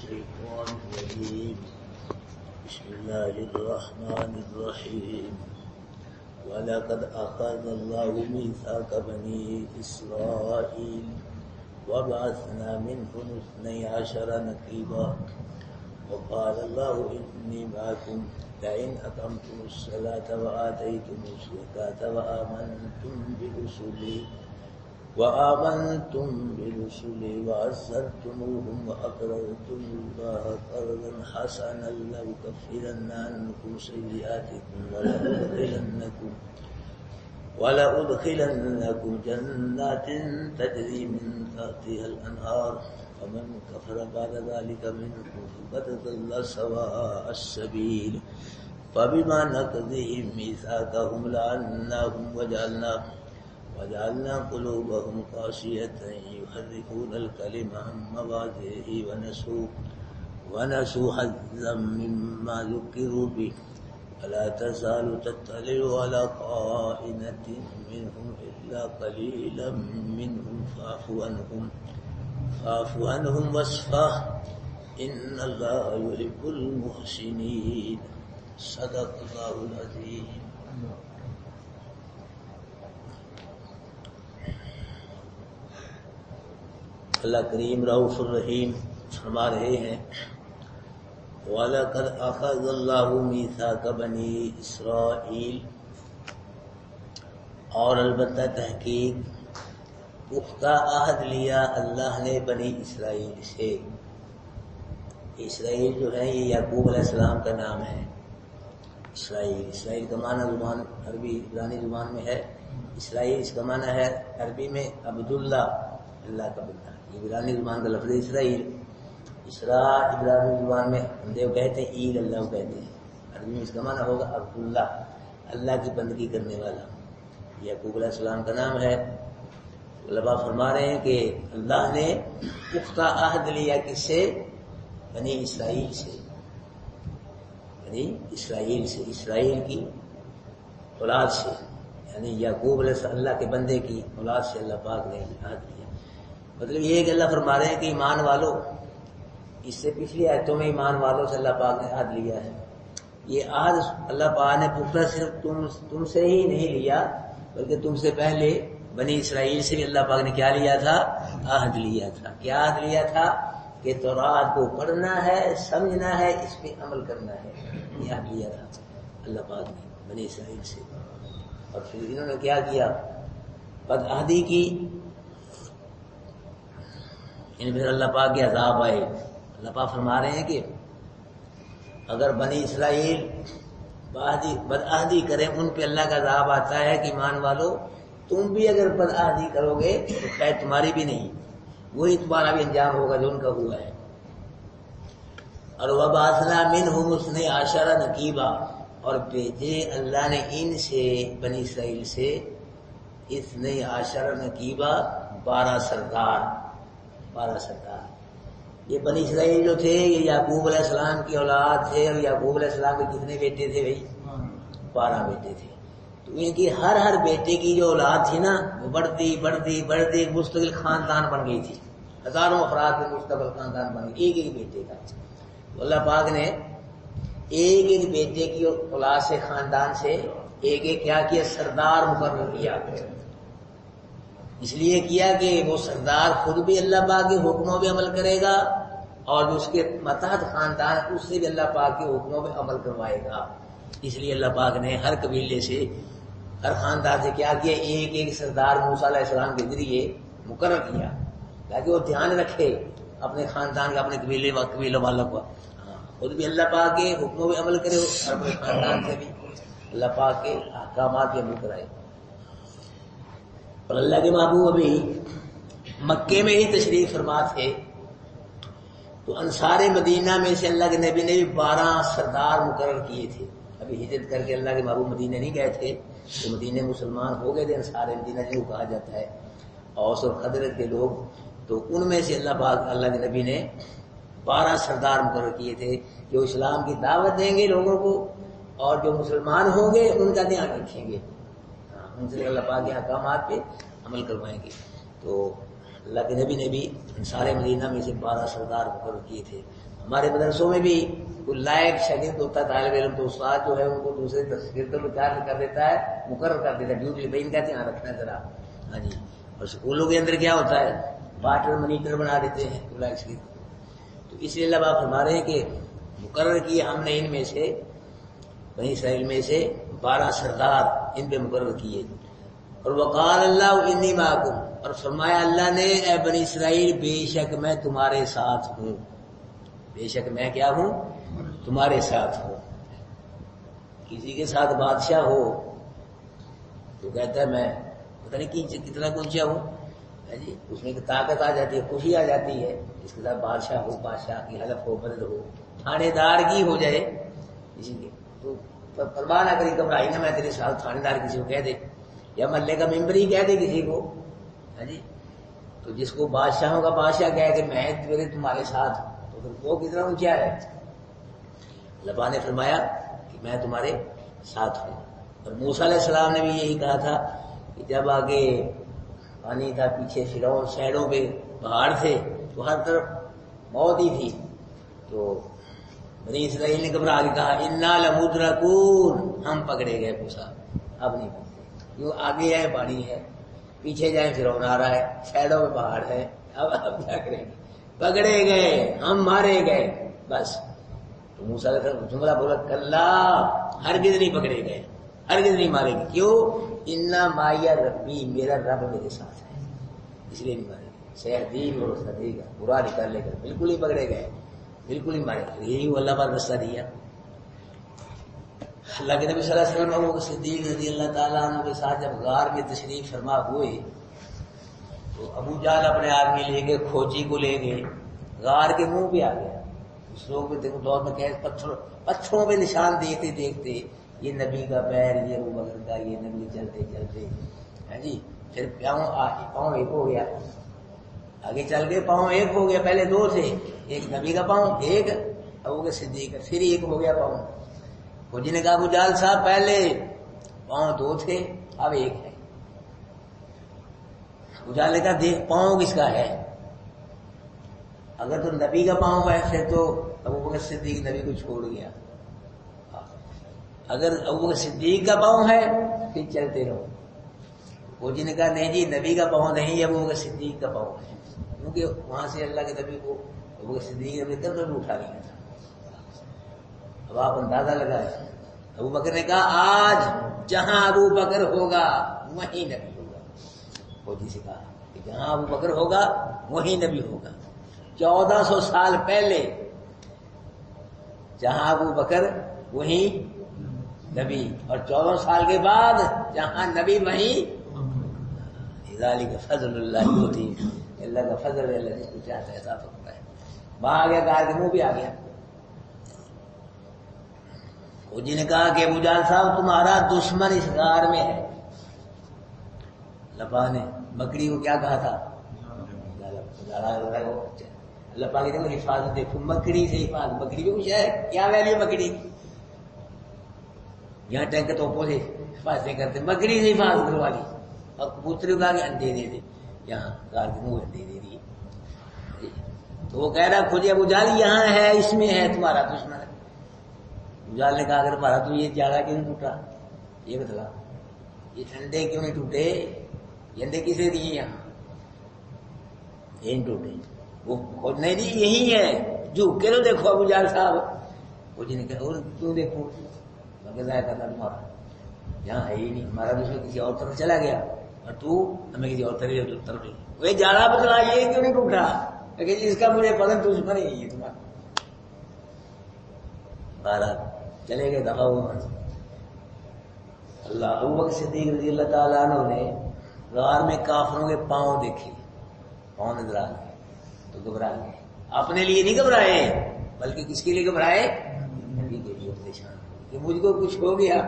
الشيطان الرجيم بسم الله الرحمن الرحيم ولقد أخذ الله ميثاق بني إسرائيل وبعثنا منهم 12 نقيبا وقال الله إني معكم لئن أقمتم الصلاة وآتيتم الزكاة وآمنتم برسلي وعزرتموهم وأقرضتم الله قرضا حسنا لأكفرن عنكم سيئاتكم ولأدخلنكم جنات تجري من تحتها الأنهار فمن كفر بعد ذلك منكم فقد ضل سواء السبيل فبما نقضهم ميثاقهم لعناهم وجعلنا قلوبهم قاسية يحرفون الكلم عن مواضعه ونسوا حظا مما ذكروا به ولا تزال تطلع على خائنة منهم إلا قليلا منهم فاعف عنهم واصفح إن الله يحب المحسنين صدق الله العظيم. اللہ کریم رؤوف الرحیم فرما رہے ہیں وَلَقَدْ أَخَذَ اللَّهُ مِيثَاقَ بَنِي إِسْرَائِيل، اور البتہ تحقیق پختہ عہد لیا اللہ نے بنی اسرائیل سے. اسرائیل جو ہے یہ یعقوب علیہ السلام کا نام ہے. اسرائیل کا معنی زبان عربی عبرانی زبان میں ہے اسرائیل، اس کا معنی ہے عربی میں عبداللہ، اللہ کا بندہ. عبرانی زبان کا لفظ اسرائیل. عبرانی زبان میں ہندو کہتے ہیں، عید اللہ کو کہتے ہیں. عربی میں اس کا معنی ہوگا عبداللہ، اللہ کی بندگی کرنے والا. یعقوب علیہ السلام کا نام ہے. علماء فرما رہے ہیں کہ اللہ نے پختہ عہد لیا کس سے؟ بنی اسرائیل سے. اسرائیل کی اولاد سے، یعنی یعقوب علیہ اللہ کے بندے کی اولاد سے اللہ پاک نے عہد لیا. مطلب یہ ہے کہ اللہ فرما رہے ہیں کہ ایمان والو، اس سے پچھلی آیتوں میں ایمان والوں سے اللہ پاک نے عہد لیا ہے. یہ عہد اللہ پاک نے پختہ صرف تم سے ہی نہیں لیا، بلکہ تم سے پہلے بنی اسرائیل سے بھی اللہ پاک نے کیا لیا تھا؟ عہد لیا تھا. کیا عہد لیا تھا؟ کہ تورات کو پڑھنا ہے، سمجھنا ہے، اس پہ عمل کرنا ہے. یہ عہد لیا تھا اللہ پاک نے بنی اسرائیل سے. اور پھر انہوں نے کیا کیا؟ بد عہدی کی. ان پھر اللہ پاک کے عذاب آئے. اللہ پاک فرما رہے ہیں کہ اگر بنی اسرائیل بدعہدی کریں، ان پہ اللہ کا عذاب آتا ہے کہ ایمان والو تم بھی اگر بدعہدی کرو گے تو خیر تمہاری بھی نہیں، وہی تمہارا بھی انجام ہوگا جو ان کا ہوا ہے. اور وَبَعَثْنَا مِنْهُمْ 12 نقیبا، اور بھیجے اللہ نے ان سے بنی اسرائیل سے 12 نقیبا، 12 سردار. یہ بنی اسرائیل جو تھے یہ یعقوب علیہ السلام کی اولاد تھے. اور یعقوب علیہ السلام کے کتنے بیٹے تھے بھائی؟ 12 بیٹے تھے. تو ان کی ہر بیٹے کی جو اولاد تھی نا، وہ بڑھتی ایک مستقل خاندان بن گئی تھی. ہزاروں افراد میں مستقل خاندان بن گئی ایک بیٹے کا. تو اللہ پاک نے ایک بیٹے کی اولاد سے، خاندان سے ایک کیا کیا؟ سردار مقرر کیا. اس لیے کیا کہ وہ سردار خود بھی اللہ پاک کے حکموں پہ عمل کرے گا، اور جو اس کے ماتحت خاندان اس سے بھی اللہ پاک کے حکموں پہ عمل کروائے گا. اس لیے اللہ پاک نے ہر قبیلے سے، ہر خاندان سے کیا کیا؟ ایک سردار موسیٰ علیہ السلام کے ذریعے مقرر کیا، تاکہ وہ دھیان رکھے اپنے خاندان کا، اپنے قبیلوں والوں کو. خود بھی اللہ پاک کے حکموں پہ عمل کرے اور اپنے خاندان سے بھی اللہ پاک کے احکامات پہ عمل کرائے. اور اللہ کے محبوب ابھی مکے میں ہی تشریف فرما تھے، تو انصار مدینہ میں سے اللہ کے نبی نے بھی 12 سردار مقرر کیے تھے. ابھی ہجرت کر کے اللہ کے محبوب مدینہ نہیں گئے تھے، تو مدینہ مسلمان ہو گئے تھے. انصار مدینہ جو کہا جاتا ہے، اوس اور خزرج کے لوگ. تو ان میں سے اللہ پاک اللہ کے نبی نے 12 سردار مقرر کیے تھے جو اسلام کی دعوت دیں گے لوگوں کو، اور جو مسلمان ہوں گے ان کا دھیان رکھیں گے، ان سے اللہ پاک کے احکامات پہ عمل کروائیں گے. تو اللہ کے نبی نے بھی سارے مدینہ میں سے 12 سردار مقرر کیے تھے. ہمارے مدرسوں میں بھی کوئی لائق شاگرد ہوتا ہے طالب علم، تو استاد جو ہے ان کو دوسرے شاگردوں میں چارج کر دیتا ہے، مقرر کر دیتا ہے ڈیوٹی پہ، ان کا دھیان رکھنا ہے ذرا. ہاں جی. اور اسکولوں کے اندر کیا ہوتا ہے، واٹر مانیٹر بنا دیتے ہیں لائق شاگرد. تو اس لیے اللہ پاک فرما رہے ہیں کہ مقرر کیے ہم نے ان میں سے، بنی اسرائیل میں سے 12 سردار ان پہ مقرر کیے. اور وقال اللہ انی معکم، اور فرمایا اللہ نے اے بنی اسرائیل بے شک میں تمہارے ساتھ ہوں، بے شک میں کیا ہوں، تمہارے ساتھ ہوں. کسی کے ساتھ بادشاہ ہو تو کہتا ہے میں پتہ نہیں کتنا اونچا ہوں، جی اس میں طاقت آ جاتی ہے، خوشی آ جاتی ہے. اس کے ساتھ بادشاہ ہو، بادشاہ کی حلف ہو، مدد ہو، تھانے دار کی ہو جائے کسی کے، تو پرواہ نہ کری، گھبرائی نہ، میں تیرے ساتھ، تھانے دار کسی کو کہہ دے یا محلے کا ممبر ہی کہہ دے کسی کو. ہاں جی. تو جس کو بادشاہوں کا بادشاہ کہے کہ میں میرے تمہارے ساتھ، تو پھر وہ کتنا اونچا ہے. اللہ نے فرمایا کہ میں تمہارے ساتھ ہوں. اور موسیٰ علیہ السلام نے بھی یہی کہا تھا کہ جب آگے پانی تھا، پیچھے فرعون، سائڈوں پہ پہاڑ تھے، تو ہر طرف موت ہی تھی. تو بنی اسرائیل نے گھبرا کے کہا انا لمدرکون، ہم پکڑے گئے موسیٰ، اب نہیں پکڑے. جو آگے ہے پانی ہے، پیچھے جائیں فرعون آ رہا ہے، سائڈوں پہ پہاڑ ہے، اب کیا کریں گے، پکڑے گئے، ہم مارے گئے بس. تو موسیٰ علیہ السلام جملہ بولا کلا، ہرگز نہیں پکڑے گئے، ہرگز نہیں مارے گے. کیوں؟ انا مایا ربی، میرا رب میرے ساتھ ہے، اس لیے نہیں مارے گے. سیہدین اور دے گا، برا نکال لے کر، بالکل ہی پکڑے گئے، بالکل ہی مارے گئے. یہی وہ اللہ پاک رستہ دیا. اللہ کے نبی صلی اللہ علیہ وسلم ابو بکر صدیق رضی اللہ تعالیٰ عنہ کے ساتھ جب غار میں تشریف فرما ہوئے تو ابو جہل اپنے آدمی لے گئے، کھوجی کو لے گئے، غار کے منہ پہ آ گیا. اس لوگ بھی دیکھو دور میں کہ پتھروں پہ نشان دیکھتے دیکھتے یہ نبی کا پیر، یہ ابو بکر کا، یہ نبی چلتے چلتے. ہاں جی. پھر پاؤں ایک ہو گیا، آگے چل گئے، پاؤں ایک ہو گیا. پہلے 2 تھے، ایک نبی کا پاؤں، ایک ابو بکر صدیق کا، پھر ایک ہو گیا پاؤں. فوجی نے کہا ابو جہل صاحب پہلے پاؤں 2 تھے، اب ایک ہے. ابو جہل نے کہا دیکھ پاؤں کس کا ہے، اگر تو نبی کا پاؤں ہے پھر تو ابو بکر صدیق نبی کو چھوڑ گیا، اگر ابو بکر صدیق کا پاؤں ہے پھر چلتے رہو. فوجی نے کہا نہیں جی نبی کا پاؤں نہیں، ابو بکر صدیق کا پاؤں ہے، کیونکہ وہاں سے اللہ کے نبی کو ابو بکر صدیق نے اپنے قدم میں اٹھا لیا تھا. اب آپ اندازہ لگائے. ابو بکر نے کہا آج جہاں ابو بکر ہوگا وہیں نبی ہوگا. فوجی سے کہا کہ جہاں ابو بکر ہوگا وہیں نبی ہوگا. 1400 سال پہلے جہاں ابو بکر وہیں نبی، اور 14 سال کے بعد جہاں نبی وہیں. ذالک فضل اللہ یؤتی، اللہ کا فضل ہے، اللہ جس کو چاہتا ہے عطا فرماتا ہے. وہاں آ گیا، غار کے منہ بھی آ گیا. فوجی نے کہا کہ ابو جہل صاحب تمہارا دشمن اس غار میں ہے. اللہ پاک نے مکڑی کو کیا کہا تھا، اللہ پاک نے حفاظت، دیکھو مکڑی سے حفاظت. مکڑی بھی کچھ ہے، کیا ویلیو مکڑی، یہاں ٹینک توپوں سے حفاظتیں کرتے، مکڑی سے حفاظت کروا لی. اور کبوتری اگا کے انڈے دے دے، یہاں غار کے منہ انڈے دے دیے. تو وہ کہہ رہا کھجے ابو جہل یہاں ہے، اس میں ہے تمہارا دشمن. ابو جہل نے کہا اگر ہمارا تو یہ جاگا کیوں نہیں ٹوٹا، یہ بتلا، یہ انڈے کیوں نہیں ٹوٹے، یہ انڈے کسے دیے یہاں، یہ نہیں ٹوٹے. وہ نہیں جی یہی ہے، جھوک کے لو دیکھو ابو جہل صاحب. وہ جی نے کہا اور کیوں دیکھو، ضائع کرنا تمہارا، یہاں ہے ہی نہیں، ہمارا دشمن کسی اور طرف چلا گیا اور تو ہمیں کسی اور طرف نہیں. وہ جالا بتلا یہ کیوں نہیں ٹوٹا، لیکن اس کا مجھے پتہ دشمن ہی ہے تمہارا. بہرحال چلے گئے، دفعہ ہوا. اللہ ابو بکر صدیق رضی اللہ تعالیٰ عنہ نے غار میں کافروں کے پاؤں دیکھے، پاؤں نظر آ گئے تو گھبرا گئے. اپنے لیے نہیں گھبرائے بلکہ کس کے لیے گھبرائے، نبی کے لیے. پریشان کہ مجھ کو کچھ ہو گیا،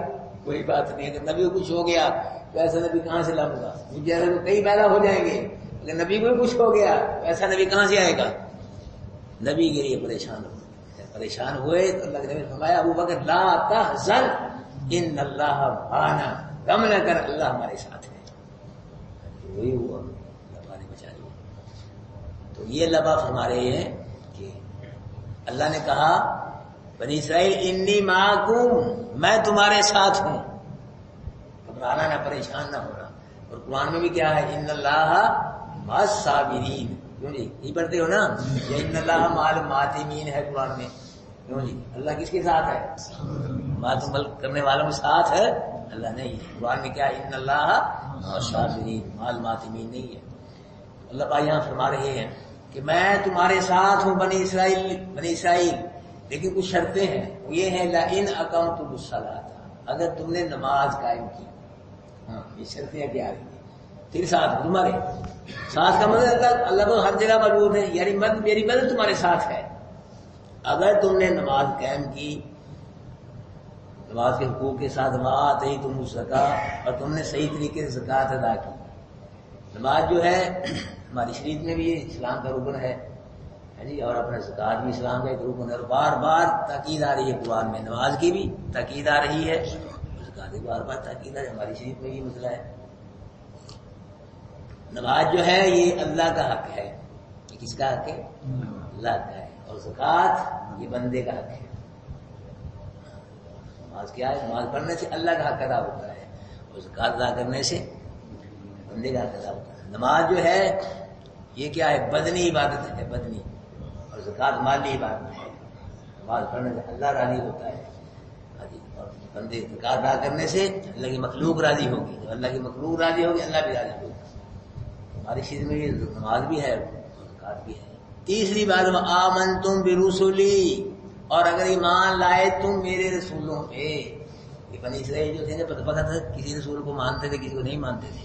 کوئی بات نہیں، اگر نبی کو کچھ ہو گیا تو ایسا نبی کہاں سے لاؤں گا، مجھے ایسا تو کئی پیدا ہو جائیں گے، اگر نبی کو کچھ ہو گیا تو ایسا نبی کہاں سے آئے گا. نبی کے لیے پریشان ہو، پریشان ہوئے تو اللہ کے نبی نے فرمایا ابو بکر لا تحزن ان اللہ معنا، غم نہ کر، اللہ ہمارے ساتھ ہے. وہی ہوا، اللہ نے بچا لیا. تو یہ اللہ فرما رہے ہیں کہ اللہ نے کہا بنی اسرائیل انی معکم، میں تمہارے ساتھ ہوں، گھبرانا نہ، پریشان نہ ہونا۔ اور قرآن میں بھی کیا ہے، ان اللہ مع الصابرین، کیوں جی یہ پڑھتے ہو نا، یا ان اللہ مع المحتمین ہے قرآن میں، کیوں جی اللہ کس کے ساتھ ہے؟ معتمل کرنے والوں کے ساتھ ہے اللہ نہیں ہے۔ قرآن میں کیا ہے، ان اللہ مع الصابرین، مع المحتمین نہیں ہے۔ اللہ پاک یہاں فرما رہے ہیں کہ میں تمہارے ساتھ ہوں بنی اسرائیل، لیکن کچھ شرطیں ہیں، وہ یہ ہے لئن اقمتم الصلاۃ، اگر تم نے نماز قائم کی۔ ہاں یہ شرطیں کیا آ رہی ہیں، پھر ساتھ تمہارے ساتھ کا مطلب اللہ تو ہر جگہ موجود ہے، یعنی میری مدد تمہارے ساتھ ہے۔ اگر تم نے نماز قائم کی، نماز کے حقوق کے ساتھ وآتیتم الزکاۃ، اور تم نے صحیح طریقے سے زکوٰۃ ادا کی۔ نماز جو ہے ہماری شریعت میں بھی یہ اسلام کا رکن ہے جی، اور اپنا زکوٰۃ بھی اسلام کا ایک رکن ہے، اور بار بار تاکید آ رہی ہے قرآن میں، نماز کی بھی تاکید آ رہی ہے، زکوٰۃ کی بار بار تاکید آ رہی ہے، ہماری شریعت میں یہ مسئلہ ہے۔ نماز جو ہے یہ اللہ کا حق ہے، یہ کس کا حق ہے؟ اللہ کا ہے، اور زکوٰۃ یہ بندے کا حق ہے۔ نماز کیا ہے؟ نماز پڑھنے سے اللہ کا حق ادا ہوتا ہے، اور زکوٰۃ ادا کرنے سے بندے کا حق ادا ہوتا ہے۔ نماز جو ہے یہ کیا ہے؟ بدنی عبادت ہے، بدنی، اور زکوٰۃ مالی عبادت ہے۔ نماز پڑھنے سے اللہ راضی ہوتا ہے، اور بندے زکوٰۃ ادا کرنے سے اللہ کی مخلوق راضی ہوگی، جب اللہ کی مخلوق راضی ہوگی اللہ بھی راضی ہوگا۔ ہماری چیز میں یہ نماز بھی ہے اور زکوٰۃ بھی ہے۔ تیسری بات وآمنتم برسلی، اور اگر ایمان لائے تم میرے رسولوں پہ۔ یہ بنی اسرائیل جو تھے نا، پتہ تھا کسی رسول کو مانتے تھے کسی کو نہیں مانتے تھے،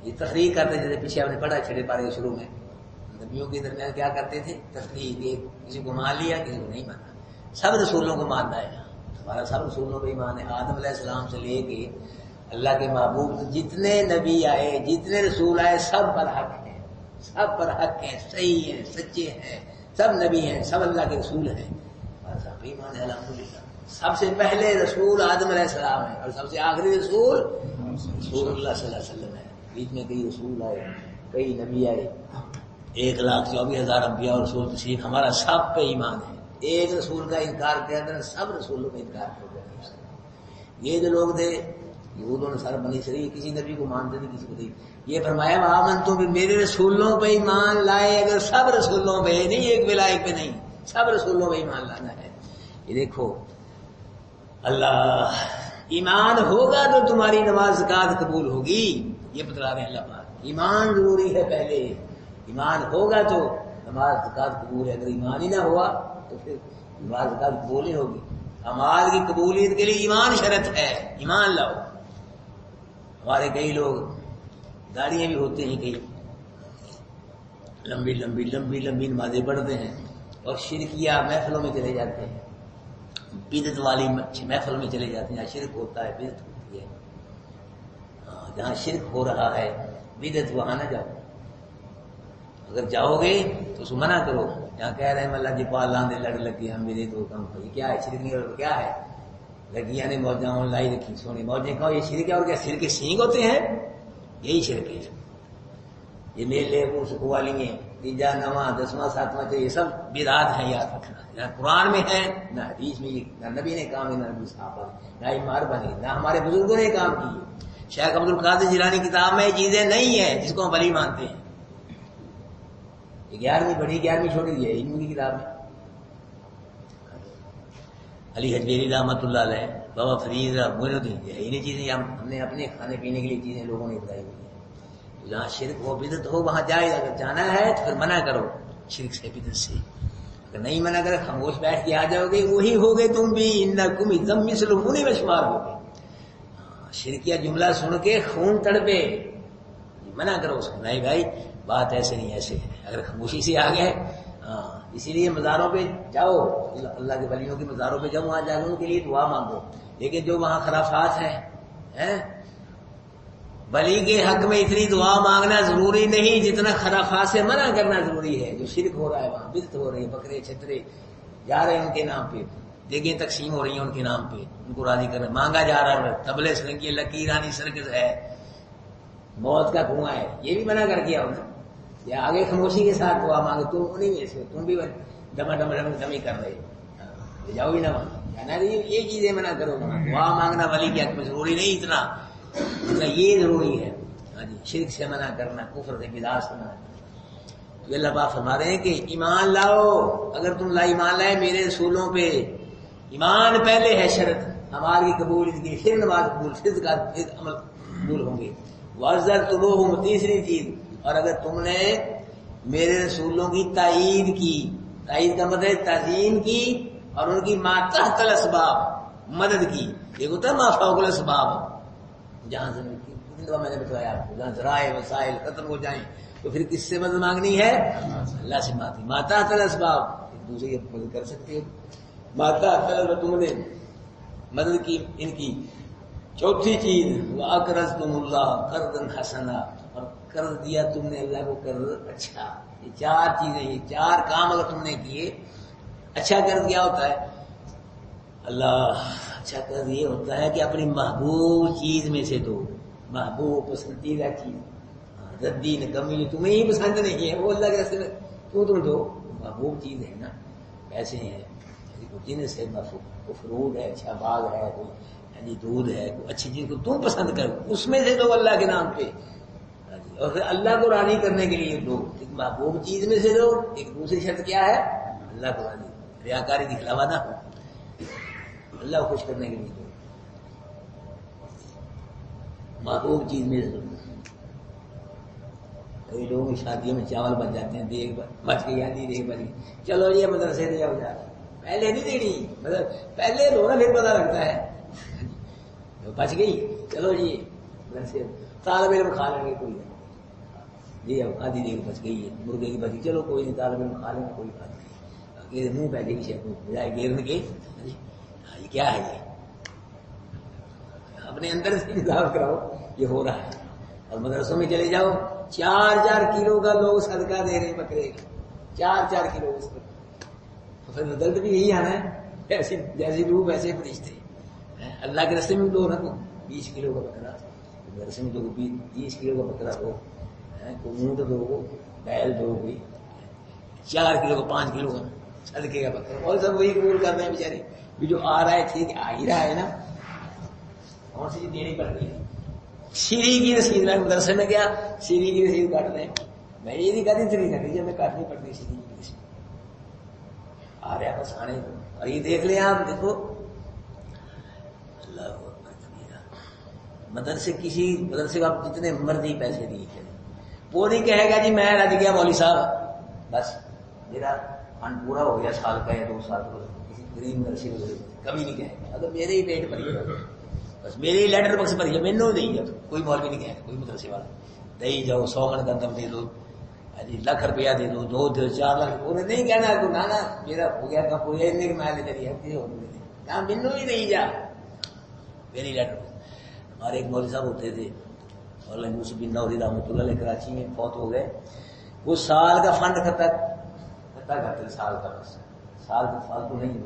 یہ تفریق کرتے، جیسے پیچھے آپ نے پڑھا چھٹے پارے کے شروع میں، نبیوں کے درمیان کیا کرتے تھے؟ تفریق، کسی کو مان لیا کسی کو نہیں مانا، سب رسولوں کو ماننا ہے۔ ہمارا سب رسولوں پہ ایمان ہے، آدم علیہ السلام سے لے کے اللہ کے محبوب جتنے نبی آئے، جتنے رسول آئے، سب پر حق ہیں، سب پر حق ہیں، صحیح ہیں، سچے ہیں، سب نبی ہیں، سب اللہ کے رسول ہیں، ہمارا سب پہ ایمان ہے الحمدللہ۔ سب سے پہلے رسول آدم علیہ السلام ہے، اور سب سے آخری رسول رسول اللہ صلی اللہ علیہ وسلم ہے۔ بیچ میں کئی رسول آئے، کئی نبی آئے، 1,24,000 انبیاء اور رسول تشریف، ہمارا سب پہ ایمان ہے۔ ایک رسول کا انکار کیا تھا، سب رسولوں کا انکار کر دیا۔ یہ جو لوگ تھے یہود و نصارہ بنی اسرائیل، کسی نبی کو مانتے تھے کسی کو نہیں۔ یہ فرمایا وآمنتم بھی، میرے رسولوں پہ ایمان لائے، اگر سب رسولوں پہ نہیں، ایک بلا ایک پہ نہیں، سب رسولوں پہ ایمان لانا ہے۔ یہ دیکھو اللہ، ایمان ہوگا تو تمہاری نماز زکوٰۃ قبول ہوگی، یہ بتلا رہے ہیں اللہ پاک۔ ایمان ضروری ہے پہلے، ایمان ہوگا تو نماز زکوٰۃ قبول ہے، اگر ایمان ہی نہ ہوا تو پھر نماز زکوٰۃ قبول نہیں ہوگی۔ اعمال کی قبولیت کے لیے ایمان شرط ہے، ایمان لاؤ۔ ہمارے کئی لوگ داڑیاں بھی ہوتے ہیں، کئی لمبی لمبی لمبی لمبی نمازیں پڑھتے ہیں، اور شرکیہ محفلوں میں چلے جاتے ہیں، بدعت والی محفل میں چلے جاتے ہیں، جہاں شرک ہوتا ہے بدعت ہوتی ہے۔ جہاں شرک ہو رہا ہے بدعت، وہاں نہ جاؤ، اگر جاؤ گے تو اس کو منع کرو۔ جہاں کہہ رہے ہیں اللہ جی پال لاندے لڑ لگی ہم میرے تو کم ہوئی، کیا ہے شرک؟ نہیں، اور کیا ہے؟ لڑکیاں نے موجاں لائی رکھی سونی موجیں، کہو یہ شرک ہے، اور کیا سر کے سینگ ہوتے ہیں؟ یہی شرک ہے۔ یہ میلے قوالیاں، تیجا نواں 10واں 7واں، یہ سب بدعات ہیں، یاد رکھنا۔ نہ قرآن میں ہے، نہ حدیث میں، نہ نبی نے کام ہے، نہ نبی صحابہ نے، نہ امار بنے، نہ ہمارے بزرگوں نے کام کیے۔ شیخ عبد القادر جیلانی کتاب میں یہ چیزیں نہیں ہیں جس کو ہم ولی مانتے ہیں۔ 11ویں بڑی 11ویں چھوٹی ہے علم کی کتاب میں۔ علی حجویری رحمۃ اللہ علیہ، بابا فرید معین الدین، انہیں چیزیں ہم نے اپنے کھانے پینے کے لیے چیزیں لوگوں نے بتائی ہوئی ہیں۔ جہاں شرک ہو بدعت ہو وہاں جائے، اگر جانا ہے تو پھر منع کرو شرک سے بدعت سے، اگر نہیں منع کرے خاموش بیٹھ کے آ جاؤ گے، وہی ہوگے تم بھی، انکم اذا مثلهم میں شمار ہوگے۔ شرکیہ جملہ سن کے خون تڑپے، منع کرو اس کو، نہیں بھائی بات ایسے نہیں، ایسے ہے، اگر خاموشی سے آ گئے۔ اسی لیے مزاروں پہ جاؤ، اللہ کے ولیوں کے مزاروں پہ جاؤ، وہاں جا کے ان کے لیے دعا مانگو، لیکن جو وہاں خرافات ہیں، ولی کے حق میں اتنی دعا مانگنا ضروری نہیں جتنا خرافات سے منع کرنا ضروری ہے۔ جو شرک ہو رہا ہے وہاں بدعت ہو رہی ہے، بکرے چھترے جا رہے ہیں ان کے نام پہ، دیگیں تقسیم ہو رہی ہیں ان کے نام پہ، ان کو راضی کرنا مانگا جا رہا ہے، تبلے سرنگی لکیرانی سرکس ہے، موت کا کنواں ہے، یہ بھی منع کر دیا انہوں نے۔ یا آگے خاموشی کے ساتھ دعا مانگے، تم انہیں میں سے، تم بھی دمی کر رہے جاؤ گی نا وہاں جانا نہیں، یہ چیزیں منع کرو، دعا مانگنا ولی کے حق میں ضروری نہیں اتنا یہ ضروری ہے. ہاں جی، شرک سے منع کرنا، کفر سے بدعت سے منع کرنا. تو اللہ پاک فرما رہے ہیں کہ ایمان لاؤ، اگر تم ایمان لائے میرے رسولوں پہ، ایمان پہلے ہے شرط ہماری قبول کی، پھر نماز قبول، پھر عمل قبول ہوں گے. وَأَزَّرْ تُمُوهُمْ، تیسری چیز، اور اگر تم نے میرے رسولوں کی تائید کی، تائید کا مطلب تعظیم کی اور ان کی ما تحت الاسباب مدد کی. یہ ہوتا ہے ما فوق الاسباب، جہاں سے میں نے بتایا آپ کو، جہاں ذرائع وسائل ختم ہو جائیں تو پھر کس سے مدد مانگنی ہے؟ اللہ سے مانگنی. ما تحت الاسباب، ایک دوسرے کی مدد کر سکتے ہو. ما تحت الاسباب، تم نے مدد کی ان کی. چوتھی چیز وَأَقْرَضْتُمُ اللَّهَ قَرْضًا حَسَنًا، اور قرض دیا تم نے اللہ کو قرض اچھا. یہ چار چیزیں، یہ چار کام اگر تم نے کیے. اچھا قرض کیا ہوتا ہے؟ اللہ اچھا قرض یہ ہوتا ہے کہ اپنی محبوب چیز میں سے دو، محبوب پسندیدہ چیز. ردی نے کمی جو تمہیں ہی پسند نہیں ہے وہ اللہ کے راستے میں تم دو. محبوب چیز ہے نا، پیسے ہیں، جن سے محبوب فروٹ ہے، اچھا باغ ہے، کوئی یعنی دودھ ہے، کوئی اچھی چیز کو تم پسند کرو اس میں سے دو اللہ کے نام پہ. اور پھر اللہ کو راضی کرنے کے لیے دو. ایک محبوب چیز میں سے دو، ایک دوسری شرط کیا ہے؟ اللہ کو راضی، ریاکاری دکھلاوا نہ ہو، اللہ کو خوش کرنے کے لیے دو. محبوب چیز میں سے دو. کئی لوگوں کی شادیوں میں چاول بچ جاتے ہیں، دیکھ بچ گئی آدھی دیکھ بچ گئی، چلو یہ مدرسے دیا ہو جاتا. پہلے نہیں دینی، مطلب پہلے رونا پھر پتا لگتا ہے. بچ گئی، چلو جی مدرسے طالب علم کھا لیں گے، کوئی جی اب آدھی دیکھ بچ گئی ہے، مرغے کی بچی، چلو کوئی نہیں طالب علم کھا لیں گے، کوئی بات نہیں. منہ پہ گئی شیخ بجائے گیرنے کے، یہ کیا ہے؟ یہ اپنے اندر سے انصاف کراؤ، یہ ہو رہا ہے. اور مدرسوں میں چلے جاؤ، 4-4 کلو کا لوگ صدقہ دے رہے ہیں بکرے کا، 4-4 کلو کا صدقہ. پھر رزلٹ بھی یہی آنا ہے، جیسی روح ویسے فرشتے. اللہ کے راستے میں دو نا، 20 کلو کا بکرا، مدرسے میں دو 30 کلو کا بکرا دو، اونٹ دو، بیل دو، کوئی 4 کلو کا 5 کلو کا صدقے کا بکرا. اور سب وہی قبول کرتے ہیں بیچارے بھی، جو آ رہا ہے ٹھیک آ ہی رہا ہے نا، کون سی چیز دینی پڑ رہی ہے. سیری کی رسید، میں مدرسے میں گیا سیری کی رسید کاٹ دیں، میں یہ نہیں کہتی تھی کر دیجیے، میں کاٹنی پڑتی سیری کی رسید. آ رہا بس آنے دو. اور یہ دیکھ لیں آپ، دیکھو اللہ مدرسے، کسی مدرسے کو آپ جتنے مرضی پیسے دیے چلے، وہ نہیں کہے گا جی میں رج گیا مولوی صاحب بس میرا فنڈ پورا ہو گیا سال کا یا 2 سال کا، کسی غریب مدرسے کو کبھی نہیں کہے گا. اگر میرے ہی پیٹ پر بس میرے ہی لیٹر باکس پر مینو دے گا، کوئی مولوی نہیں کہے گا، کوئی مدرسے والا دے جاؤ 100 من گندم دے دو، لاکھ روپیہ دے دو، 2 دے 4 لاکھ، انہیں نہیں کہنا کو نانا میرا ہو گیا کب پورے میں لے دیا کسی اور دے دیں، مینو ہی نہیں جا میری لیٹر. ہمارے ایک مولوی صاحب ہوتے تھے، مولانا یوسف بن نوری رحمۃ اللہ علیہ، کراچی میں فوت ہو گئے. وہ سال کا فنڈ اکٹھا کرتے، سال کا، بس سال کا فالتو نہیں،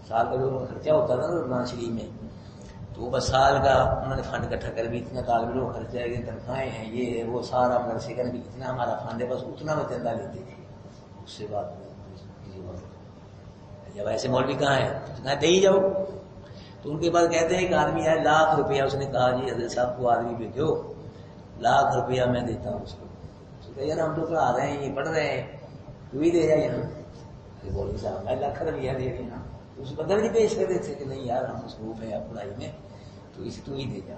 سال کا جو خرچہ ہوتا تھا نا قرآن شریف میں، تو بس سال کا انہوں نے فنڈ اکٹھا کر بھی اتنا طالب علم خرچہ ہے، تنخواہیں ہیں، یہ ہے وہ سارا مدرسے کا بھی اتنا ہمارا فنڈ ہے، بس اتنا میں چندہ لیتے تھے. اس سے بات جب ایسے مولوی کہاں ہے دے ہی جاؤ. تو ان کے بعد کہتے ہیں ایک آدمی ہے 1 لاکھ روپیہ، اس نے کہا جی حضرت صاحب کو آدمی بھیجو 1 لاکھ روپیہ میں دیتا ہوں اس کو. یار ہم تو پڑھا رہے ہیں، یہ پڑھ رہے ہیں، تو ہی دے جا یہاں. مولوی صاحب میں 1 لاکھ روپیہ دے رہے ہیں، اس بدل نہیں پیش کر دیتے کہ نہیں یار ہم مصروف ہیں پڑھائی میں، تو اسے تو ہی دے جا.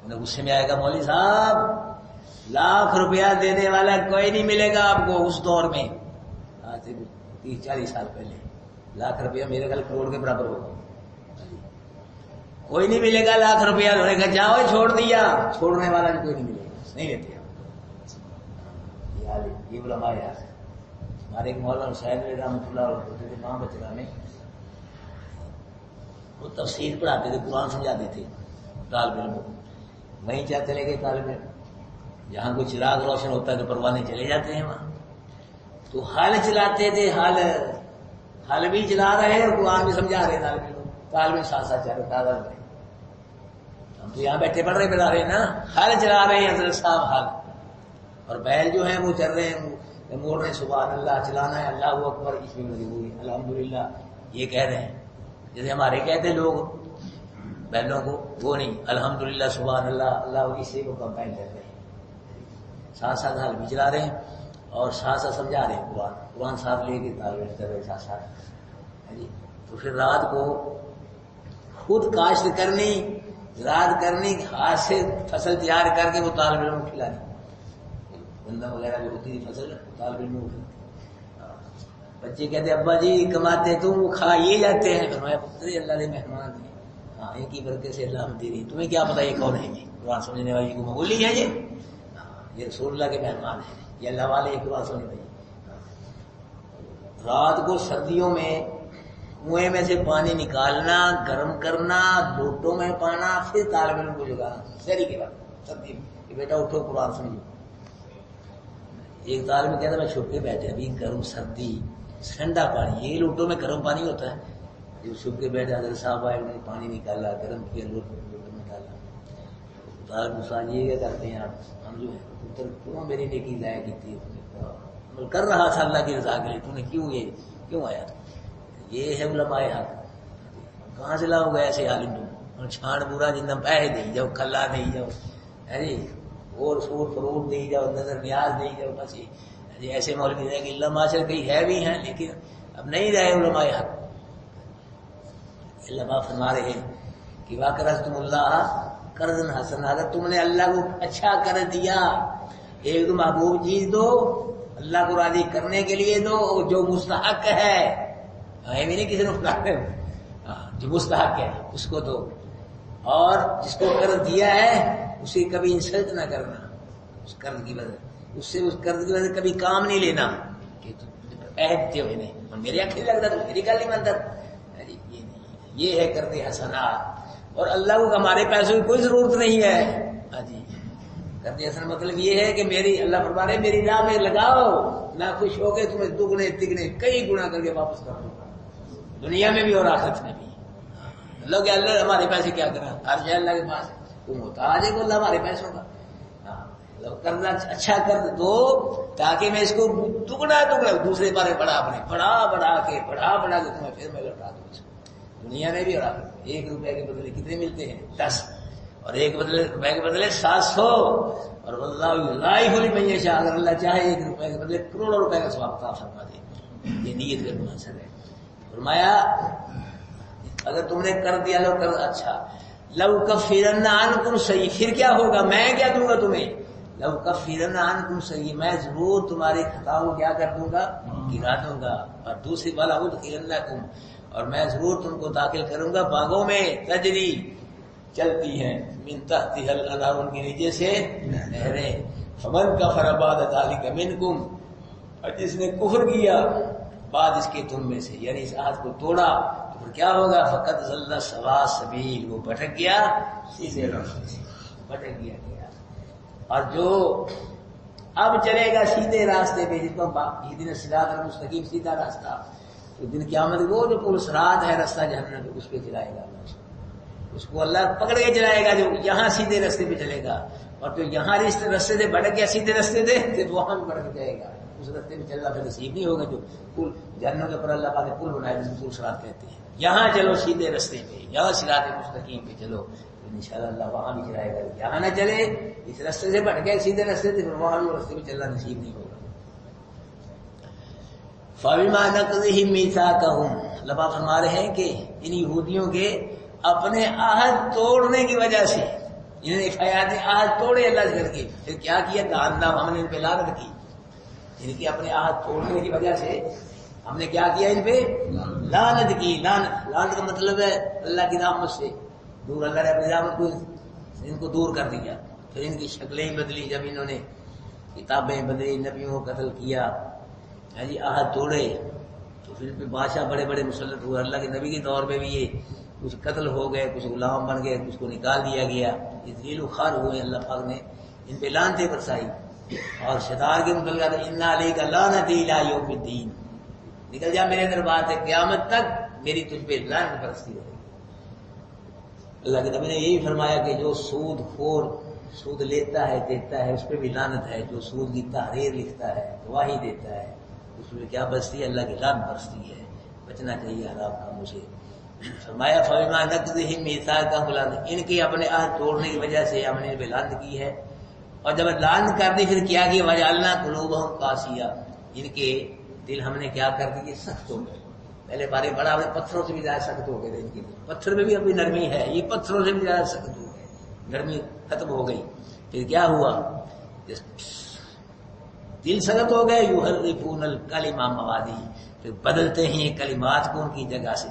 انہیں غصے میں آئے گا مولوی صاحب 1 لاکھ روپیہ دینے والا کوئی نہیں ملے گا آپ کو اس دور میں، آج سے 30-40 سال پہلے 1 لاکھ روپیہ میرے خیال کروڑ کے برابر ہوگا. کوئی نہیں ملے گا 1 لاکھ روپیہ، انہوں نے کہا جاؤ چھوڑ دیا، چھوڑنے والا بھی کوئی نہیں ملے گا، نہیں لیتے. یہ علماء یار، ہمارے ایک مولانا حسین رحمۃ اللہ ہوتے تھے وہاں بچگاہ میں، وہ تفسیر پڑھاتے تھے، قرآن سمجھاتے تھے طالب علم کو. وہیں کیا چلے گئے طالب علم، جہاں کوئی چراغ روشن ہوتا ہے تو پروانے چلے جاتے ہیں وہاں. تو حل چلاتے تھے، حل بھی چلا رہے ہیں اور قرآن بھی سمجھا رہے طالب علم، طالب علم ساتھ ساتھ چل رہے. ہم تو یہاں بیٹھے پڑھ رہے ہیں نا، حل چلا رہے ہیں حضرت صاحب حل، اور بیل جو ہیں وہ چل رہے ہیں موڑنے سبحان اللہ چلانا ہے اللہ اکبر اس میں لگی ہوئی الحمدللہ یہ کہہ رہے ہیں جیسے ہمارے کہتے لوگ بیلوں کو، وہ نہیں الحمدللہ سبحان اللہ اللہ اسی کو کمپائن کر رہے ہیں، ساتھ ساتھ حل بھی چلا رہے ہیں اور ساتھ ساتھ سمجھا رہے ہیں قرآن ساتھ لے کے تعلیم کر رہے ساتھ ساتھ جی۔ تو پھر رات کو خود کاشت کرنی، رات کرنی، ہاتھ سے فصل تیار کر کے وہ طالب علم کو کھلانی، گندم وغیرہ جو ہوتی تھی فصل طالب علم کو کھلاتی۔ بچے کہتے ابا جی کماتے تم وہ کھا یہ جاتے ہیں، فرمایا پتر اللہ نے مہمان ہیں، ہاں ان کی برکت سے اللہ دے رہی، تمہیں کیا پتا یہ کون ہے جی، قرآن سمجھنے والی کو مغولی ہے یہ رسول اللہ کے مہمان ہیں، یہ اللہ والے یہ قرآن سمجھنے والی۔ رات کو سردیوں میں کنویں میں سے پانی نکالنا، گرم کرنا، لوٹوں میں پانا، پھر طالب علم کو جگانا سحری کے بعد سردی میں کہ بیٹا اٹھو قرآن سمجھو۔ ایک طالب کہتا میں چھپ کے بیٹھے ابھی گرم سردی ٹھنڈا پانی، یہ لوٹوں میں گرم پانی ہوتا ہے، جو چھپ کے بیٹھے حضرت صاحب آئے انہوں نے پانی نکالا، گرم کیا، لوٹوں میں ڈالا۔ طالب صاحب یہ کیا کرتے ہیں آپ، ہم جو ہے پتر کیوں میری نیکی ضائع کی تھی، عمل کر رہا تھا اللہ کی رضا کے لیے، تو نے کیوں آیا تھا؟ یہ ہے علماء حق، کہاں سے لاؤ گے ایسے عالم تم، چھان برا جنہ پیسے دے جاؤ، کھلا دے جاؤ ہے جی، اور سور فروٹ دے جاؤ، نظر نیاز دے جاؤ، بس جی ایسے مولوی رہے کہ اللہ ماشاء کئی ہے بھی ہیں لیکن اب نہیں رہے علماء حق۔ علماء فرما رہے ہیں کہ وَأَقْرَضْتُمُ اللَّهَ قرضًا حَسَنًا، اگر تم نے اللہ کو اچھا کر دیا، ایک تو محبوب چیز دو، اللہ کو راضی کرنے کے لیے دو، جو مستحق ہے، بھی نہیں کسی نے جو مستحق ہے اس کو دو، اور جس کو قرض دیا ہے اسے کبھی انسلٹ نہ کرنا، اس قرض کی وجہ اس سے اس قرض کی وجہ سے کبھی کام نہیں لینا کہ دیتے ہوئے نہیں اور میرے آنکھیں لگتا تو میری گل نہیں مانتا، یہ ہے قرض حسنات۔ اور اللہ کو ہمارے پیسوں کی کوئی ضرورت نہیں ہے جی، قرض حسن مطلب یہ ہے کہ میری اللہ فرما رہے میری راہ میں لگاؤ، نہ خوش ہو کے تمہیں دگنے تگنے کئی گنا کر کے واپس کر دوں، دنیا میں بھی اور آخرت میں بھی۔ اللہ کہ اللہ ہمارے پیسے کیا کرا، ہر شے اللہ کے پاس تم ہوتا آج کو اللہ ہمارے پیسوں کا قرضہ اچھا کر دو تاکہ میں اس کو دگنا دوسرے بارے بڑھا کے تمہیں پھر میں لوٹا دوں، دنیا میں بھی اور آخرت میں۔ 1 روپے کے بدلے کتنے ملتے ہیں؟ 10، اور 1 روپے کے بدلے 700، اور اللہ یضاعف لمن یشاء، اگر اللہ چاہے 1 روپے کے بدلے کروڑوں روپے کا ثواب عطا فرما دے۔ یہ نیت کا منحصر ہے۔ فرمایا اگر تم نے کر دیا لو کر اچھا، لو کفرن عنکم سیئ، پھر کیا ہوگا، میں کیا دوں گا تمہیں، لو کفرن عنکم سیئ، میں ضرور تمہاری خطاؤں کیا کر دوں گا، گرا دوں گا، اور دوسری والا ادخلنکم، اور میں ضرور تم کو داخل کروں گا باغوں میں، تجری چلتی ہیں، من تحتها الانہار، ان کے نیچے سے نہریں، فمن کفر بعد ذلک منکم، اور جس نے کفر کیا بعد اس کے تم میں سے، یعنی اس عہد کو توڑا، تو پھر کیا ہوگا، فقد ضل سواء السبیل، وہ بھٹک گیا سیدھے راستے سے، بھٹک گیا۔ اور جو اب چلے گا سیدھے راستے پہ، جس کو اہدنا الصراط المستقیم، سیدھا راستہ، تو دن قیامت وہ جو پل صراط ہے راستہ جہنم پہ، اس پہ چلائے گا اللہ، اس کو اللہ پکڑ کے چلائے گا، جو یہاں سیدھے راستے پہ چلے گا، اور جو یہاں راستے سے بھٹک گیا سیدھے راستے سے، پھر وہاں بھی بھٹک جائے گا، اس راستے پہ چلنا پھر نصیب نہیں ہوگا۔ جو پل جہنم کے اوپر اللہ پاک نے پل بنایا جس کو پل صراط کہتے ہیں، یہاں چلو سیدھے راستے پہ، یہاں صراط مستقیم پہ چلو، انشاءاللہ اللہ وہاں بھی چلائے گا۔ یہاں نہ چلے، اس راستے سے بھٹک گئے سیدھے راستے سے، پھر وہاں بھی راستے پہ چلنا نصیب نہیں ہوگا۔ فَبِمَا نَقْضِهِم مِّيثَاقَهُمْ، اللہ پاک فرما رہے ہیں کہ ان یہودیوں کے اپنے عہد توڑنے کی وجہ سے، انہوں نے خیات عہد توڑے اللہ سے کر کے، پھر کیا کیا، لعننا، ہم نے ان پہ لعنت کی، ان کے اپنے عہد توڑنے کی وجہ سے ہم نے کیا کیا، ان پہ لعنت کی۔ لعنت کا مطلب ہے اللہ کی رحمت سے دور، اللہ نے اپنی رحمت کو ان کو دور کر دیا، پھر ان کی شکلیں بدلی، جب انہوں نے کتابیں بدلی، نبیوں کو قتل کیا، جی عہد توڑے، تو پھر بادشاہ بڑے بڑے مسلط ہوئے۔ اللہ کے نبی کے دور میں بھی یہ کچھ قتل ہو گئے، کچھ غلام بن گئے، کچھ کو نکال دیا گیا، یہ ذلیل و خوار ہوئے، اللہ پاک نے ان پہ لعنتیں برسائی۔ اور شیطان کے متعلق ان علیک لعنتی الی یوم الدین، نکل جا میرے دربار سے، قیامت تک میری تجھ پہ لعنت برستی رہے گی۔ اللہ کے نبی نے یہی فرمایا کہ جو سود خور سود لیتا ہے دیتا ہے اس پہ بھی لعنت ہے، جو سود کی تحریر لکھتا ہے گواہی دیتا ہے اس میں کیا بستی ہے؟ اللہ کی لعنت برستی ہے. بچنا چاہیے حرام کاموں سے. فرمایا فبما نقضهم میثاقهم، ان کے اپنے عہد توڑنے کی وجہ سے ہم نے ان پہ لعنت کی ہے. اور جب لعنت کر دی پھر کیا کیا؟ وجعلنا قلوبهم قاسیہ، ان کے دل ہم نے کیا کر دیے؟ سخت ہو گئے. پہلے بارے بڑا پتھروں سے بھی زیادہ سخت ہو گئے تھے ان کے دل. پتھر میں بھی ابھی نرمی ہے، یہ پتھروں سے بھی زیادہ سخت ہو گئے، نرمی ختم ہو گئی. پھر کیا ہوا؟ دل سخت ہو گئے. یحرفون الکلم عن مواضعہ، پھر بدلتے ہیں یہ کلمات کو ان کی جگہ سے.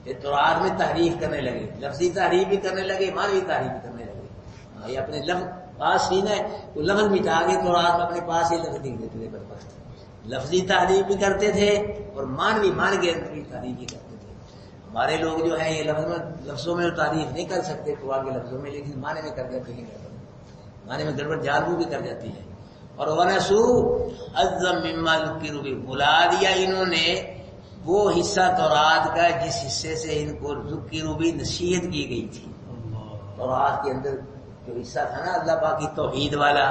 یہ تورات میں تحریف کرنے لگے، لفظی تحریف بھی کرنے لگے، معنوی تحریف بھی کرنے لگے. یہ اپنے لفظ پاس ہی نہ وہ لفظ مٹا کے تورات میں اپنے پاس ہی لفظ لکھ دیتے تھے. بدبخت لفظی تعریف بھی کرتے تھے اور مانوی مان کے اندر بھی تعریف بھی کرتے تھے. ہمارے لوگ جو ہیں یہ لفظوں میں تعریف نہیں کر سکتے قرآن کے لفظوں میں، لیکن معنی میں کر جاتے ہیں، معنی میں گڑبڑ جادو بھی کر جاتی ہے. اور وَنَسُوا حَظًّا مِّمَّا ذُكِّرُوا بِهِ، بھلا دیا انہوں نے وہ حصہ تورات کا جس حصے سے ان کو ذکروا بہ نصیحت کی گئی تھی. تورات کے اندر جو حصہ تھا نا اللہ پاک کی توحید والا،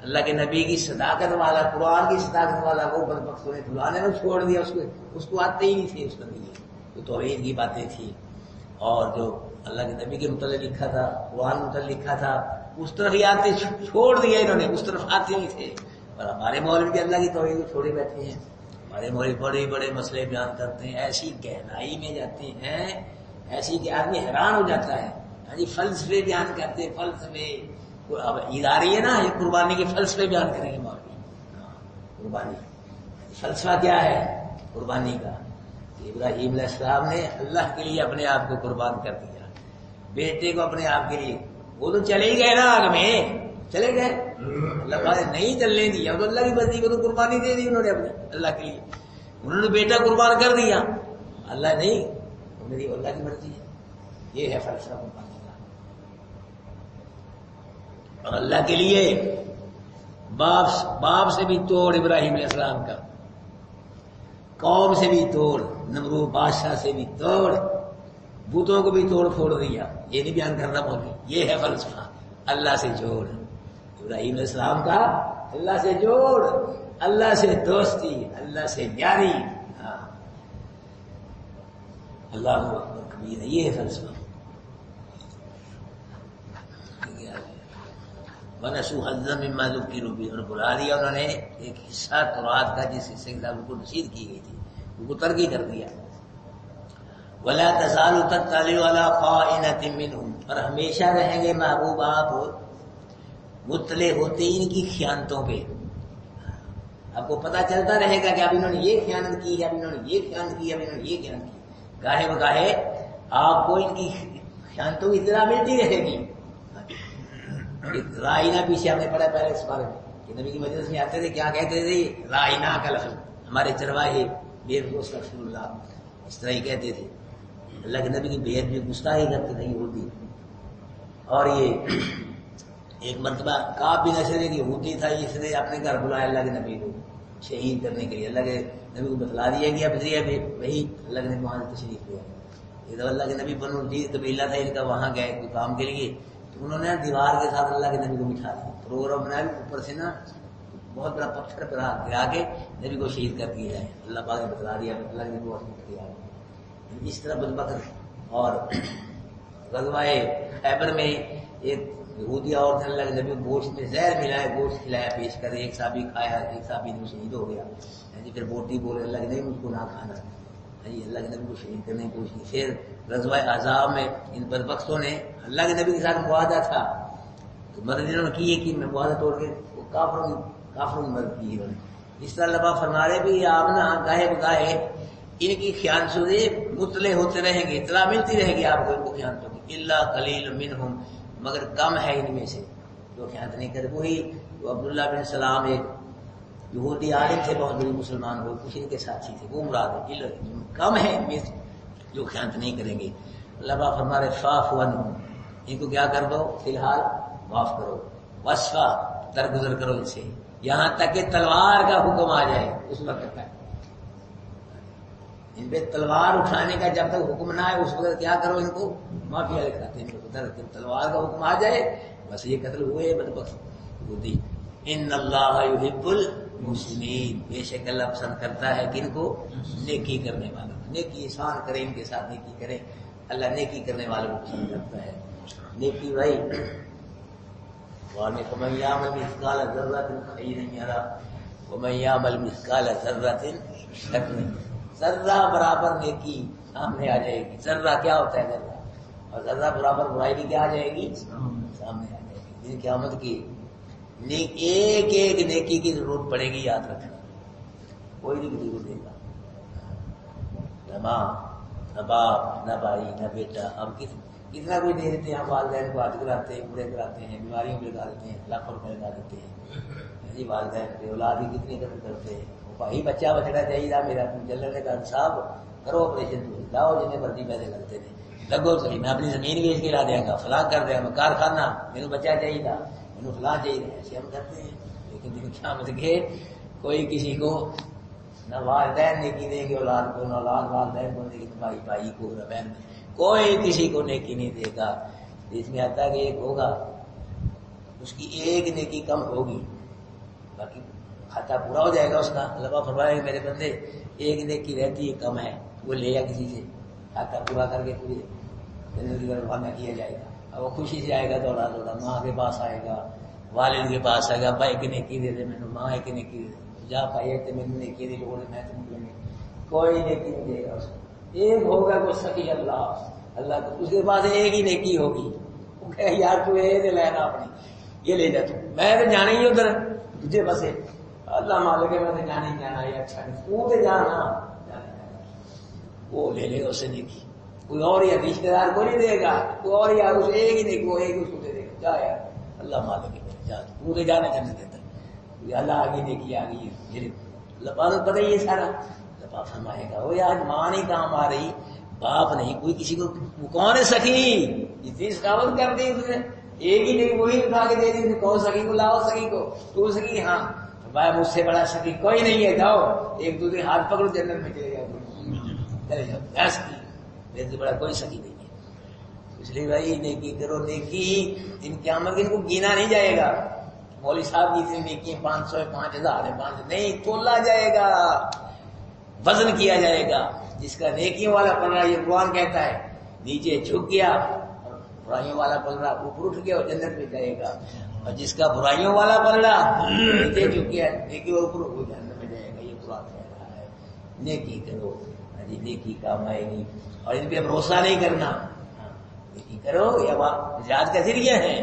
اللہ کے نبی کی صداقت والا، قرآن کی صداقت والا، وہ بدبختوں نے بلانے میں چھوڑ دیا. اس کو آتے ہی نہیں تھے اس کے لیے. جو توحید کی باتیں تھی اور جو اللہ کے نبی کے متعلق لکھا تھا، قرآن متعلق لکھا تھا، اس طرف ہی آتے چھوڑ دیا انہوں نے، اس طرف آتے نہیں تھے. اور ہمارے مولوی بھی اللہ کی توحید کو چھوڑے بیٹھے ہیں. ہمارے مولوی بڑے بڑے مسئلے بیان کرتے ہیں، ایسی گہرائی میں جاتے ہیں، ایسی کہ آدمی حیران ہو جاتا ہے. ہاں جی فلسفے بیان کرتے ہیں، فلسفے. اب عید آ رہی ہے نا، یہ قربانی کے فلسفے بیان کریں گے مولوی. قربانی فلسفہ کیا ہے قربانی کا؟ ابراہیم علیہ السلام نے اللہ کے لیے اپنے آپ کو قربان کر دیا، بیٹے کو اپنے آپ کے لیے. وہ تو چلے ہی گئے نا آگ میں، چلے گئے. اللہ تعالیٰ نے نہیں چلنے دیا، تو اللہ کی مرضی کو تو قربانی دے دی انہوں نے اپنے اللہ کے لیے. انہوں نے بیٹا قربان کر دیا، اللہ نہیں، میری اللہ کی مرضی ہے. یہ ہے فلسفہ قربانی کا. اور اللہ کے لیے باپ سے بھی توڑ ابراہیم علیہ السلام کا، قوم سے بھی توڑ، نمرود بادشاہ سے بھی توڑ، بتوں کو بھی توڑ پھوڑ دیا. یہ نہیں بیان کرنا مولوی، یہ ہے فلسفہ. اللہ سے جوڑ، ابراہیم علیہ السلام کا اللہ سے جوڑ، اللہ سے دوستی، اللہ سے یاری. ہاں اللہ اکبر کبیر، یہ ہے فلسفہ. وَنَسُوا حَظًّا مِّمَّا ذُكِّرُوا بِهِ، اور بلا دیا انہوں نے ایک حصہ تورات کا جس حصے کے ساتھ ان کو نصیحت کی گئی تھی، ان کو ترک کر دیا. وَلَا تَزَالُ تَطَّلِعُ عَلَىٰ خَائِنَةٍ مِّنْهُمْ، اور ہمیشہ رہیں گے محبوب آپ مطلع ہوتے ان کی خیانتوں پہ. آپ کو پتہ چلتا رہے گا کہ اب انہوں نے یہ خیانت کی ہے، اب انہوں نے یہ خیانت کی، اب انہوں نے یہ خیانت کی. گاہے بگاہے آپ کو ان کی خیانتوں کی اطلاع ملتی رہے گی. رائنا پیچھے ہم نے پڑھا پہلے اس بارے میں کہ نبی کی مجلس میں آتے تھے، کیا کہتے تھے؟ رائنا کا لفظ. ہمارے چرواہے بیر دوست رسول اللہ اس طرح ہی کہتے تھے. اللہ کے نبی کی بےحد بھی گستاخی کرتے نہیں ہوتی. اور یہ ایک مرتبہ کعب بن اشرف کی ہوتی تھا، اس نے اپنے گھر بلایا اللہ کے نبی کو شہید کرنے کے لیے. اللہ کے نبی کو بتلا دیا گیا وہی اللہ کے نبی وہاں سے تشریف لیا. ادھر اللہ کے نبی بنو الجید قبیلہ تھا ان کا، وہاں گئے کوئی کام کے لیے، تو انہوں نے دیوار کے ساتھ اللہ کے نبی کو بٹھا دیا. پروگرام بنایا، اوپر سے نا بہت بڑا پتھر پر گرا کے نبی کو شہید کر دیا ہے. اللہ پاک نے بتلا دیا، اللہ کے نبی کو کیا. اس طرح بدبخت. اور غزوہ خیبر میں ایک یہودی عورت نے اللہ کے نبی گوشت میں زہر ملایا، گوشت کھلایا پیش کر، ایک صحابی کھایا، ایک صحابی نے شہید ہو گیا. پھر بوٹی بولے اللہ کے نبی مجھ کو نہ کھانا. اللہ کے نبی کو شہید کرنے کی کوشش کی. پھر غزوہ احزاب میں ان بدبختوں نے اللہ کے نبی کے ساتھ معاہدہ تھا تو مدد انہوں نے کی ہے کہ میں معاہدہ توڑ کے وہ کافروں کی مدد کی انہوں نے. اس طرح اللہ پاک فرما رہے بھی آپ نا گاہے بگاہے ان کی خیانتوں سے مطلع ہوتے رہیں گے، اطلاع ملتی رہے گی آپ کو ان کو خیانتوں کی. الا قلیل منہم، مگر کم ہے ان میں سے جو خیانت نہیں کرے. وہی عبداللہ بن سلام ایک یہودی عالم تھے، بہت بڑے مسلمان ہوئے، کچھ ان کے ساتھی تھے، وہ مراد ہے. کم ہے ان میں جو خیانت نہیں کریں گے. اللہ پاک فرما رہے فاعف عنہم، ان کو کیا کر دو فی الحال معاف کرو. وصفا، درگزر کرو ان سے، یہاں تک کہ تلوار کا حکم آ جائے. اس وقت تک ان پہ تلوار اٹھانے کا جب تک حکم نہ آئے اس وقت کیا کرو، ان کو معافی دکھاتے ہیں. تلوار کا حکم آ جائے بس یہ قتل ہوئے بدبخت خودی. ان اللہ یحب المحسنین، بے شک اللہ پسند کرتا ہے کن کو؟ نیکی کرنے والوں کو. نیکی احسان کریں، ان کے ساتھ نیکی کریں. اللہ نیکی کرنے والوں کو پسند کرتا ہے. نیکی بھائی وَمَن يَعْمَلْ مِثْقَالَ ذَرَّةٍ خَيْرًا يَرَهُ وَمَن يَعْمَلْ مِثْقَالَ ذَرَّةٍ شَرًّا يَرَهُ. ذرہ برابر نیکی سامنے آ جائے گی. ذرہ کیا ہوتا ہے؟ ذرہ. اور ذرہ برابر برائی بھی کیا آ جائے گی؟ سامنے آ جائے گی. دن قیامت کی ایک ایک نیکی کی ضرورت پڑے گی، یاد رکھنا. کوئی نہیں کسی کو دے گا، نہ ماں نہ باپ نہ بھائی نہ بیٹا. ہم کتنا کوئی دے دیتے ہیں. والدین کو حج کراتے ہیں، پورے کراتے ہیں، بیماریوں میں لگا دیتے ہیں، لاکھوں روپے لگا دیتے ہیں جی. والدین کے اولاد ہی کتنی قدر کرتے ہیں. بھائی بچہ بچنا چاہیے میرا. جلنے نے کہا صاحب کرو آپریشن، لاؤ جتنے مرضی پیسے لگتے تھے، لگو صحیح، میں اپنی زمین بیچ کے لا دیا گا، فلاں کر دیا گا، کارخانہ، میرے بچہ چاہیے تھا، میرے فلاں چاہیے تھا. ایسے ہم کرتے ہیں. لیکن دن قیامت کے کوئی کسی کو نہ والدین نیکی دے گی اولاد کو، نہ اولاد والدین کو دے گی، بھائی بھائی کو، نہ بہن کو. کوئی کسی کو نیکی نہیں دے گا. اس میں آتا ہے کہ ایک ہوگا اس کی ایک نیکی کم ہوگی، باقی کھاتا پورا ہو جائے گا اس کا. اللہ فرمائے کہ میرے بندے ایک نیکی رہتی ہے کم ہے، وہ لے یا کسی سے کھاتا پورا کر کے پورے روانہ کیا جائے گا. اور وہ خوشی سے آئے گا، دوڑا دوڑا ماں کے پاس آئے گا، والد کے پاس آئے گا. بھائی کی نیکی دے دے میں نے، ماں کی نیکی دے دے، جا پائے تو میں نے نیکی دی لوڑ میں تم کو نہیں. کوئی نیکی نہیں دے گا اس کو. ایک ہوگا وہ سخی اللہ کو، اس کے پاس ایک ہی نیکی ہوگی. وہ کہ یار تو یہ لینا اپنی، یہ لے جا. تو میں تو جانا ہی ادھر تجھے بس اللہ مالک ہے، میں تو جانا ہی جانا. یہ اچھا نہیں تو جانا، وہ لے لے گا اس سے نیکی. کوئی اور یا رشتے دار کو نہیں دے گا، کوئی اور یا اس ایک ہی نیکی، وہ ایک اس کو دے دے گا. جا یار اللہ مالک ہے جا، تو جانا چاہنے دیتا. اللہ آگے نیکی آ گئی میرے لباس پتہ ہی ہے سارا. لبا فرمائے گا وہ آج ماں نہیں کام آ رہی، باپ نہیں، کوئی کسی کو. کون ہے سخی؟ جتنی سکاوت کر دی اس نے، ایک ہی نہیں وہی اٹھا کے دے دی. کون سخی کو لاؤ؟ سخی کو تو سخی. ہاں بھائی مجھ سے بڑا سخی کوئی نہیں ہے، جاؤ ایک دوسرے ہاتھ پکڑو جنت میں چلے جاؤ، چلے جاؤ. ایسا میرے سے بڑا کوئی سخی نہیں ہے. اس لیے بھائی نیکی کرو. نیکی ان قیامت کے ان کو گینا نہیں جائے گا. مولوی صاحب کی اتنی نیکی 500 ہے، 5000 ہے، 5 نہیں، تولا جائے گا، وزن کیا جائے گا. جس کا نیکیوں والا پل رہا، یہ قرآن کہتا ہے، نیچے جھک گیا اور برائیوں والا پل رہا اوپر اٹھ گیا اور جنت میں جائے گا. اور جس کا برائیوں والا پل رہا نیچے جھک گیا نیکی اوپر وہ جنت میں جائے گا. یہ قرآن کہہ رہا ہے. نیکی کرو جی، نیکی کام آئے گی. اور ان پہ بھروسہ نہیں کرنا. نیکی کرو یا نجات کا ذریعہ ہے،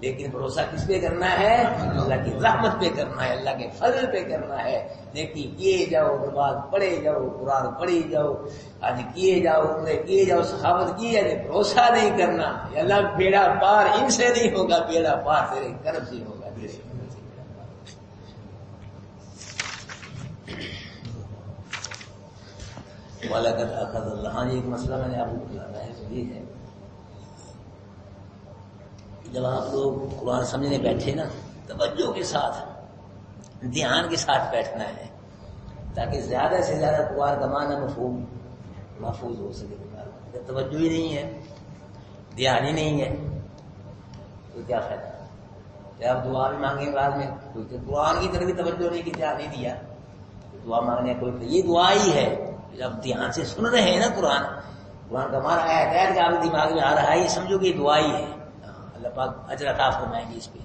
لیکن بھروسہ کس پہ کرنا ہے؟ اللہ کی رحمت پہ کرنا ہے، اللہ کے فضل پہ کرنا ہے. نیکی کیے جاؤ، نماز پڑھے جاؤ، قرآن پڑھی جاؤ، حج کیے جاؤ، عمرے کیے جاؤ، سخاوت کی جائے. بھروسہ نہیں کرنا اللہ بیڑا پار ان سے نہیں ہوگا، بیڑا پار تیرے کرم سے ہوگا. وَلَقَدْ أَخَذَ اللَّهُ. ہاں یہ ایک مسئلہ میں نے آپ کو بتانا ہے، یہ ہے جب آپ لوگ قرآن سمجھنے بیٹھے نا، توجہ کے ساتھ، دھیان کے ساتھ بیٹھنا ہے، تاکہ زیادہ سے زیادہ قرآن کا معنی مفہوم محفوظ ہو سکے. اگر توجہ ہی نہیں ہے، دھیان ہی نہیں ہے، تو کیا فائدہ؟ کہ آپ دعا بھی مانگیں بعد میں، کوئی قرآن کی طرف بھی توجہ نہیں کی، دھیان نہیں دیا، دعا مانگنے کوئی. یہ دعا ہی ہے. جب دھیان سے سن رہے ہیں نا قرآن کا معنی آیا ہے کہ آپ کے دماغ میں آ رہا ہے، یہ سمجھو کہ یہ دعا ہی ہے. اللہ پاک اجر عطا فرمائیں گے اس پہ.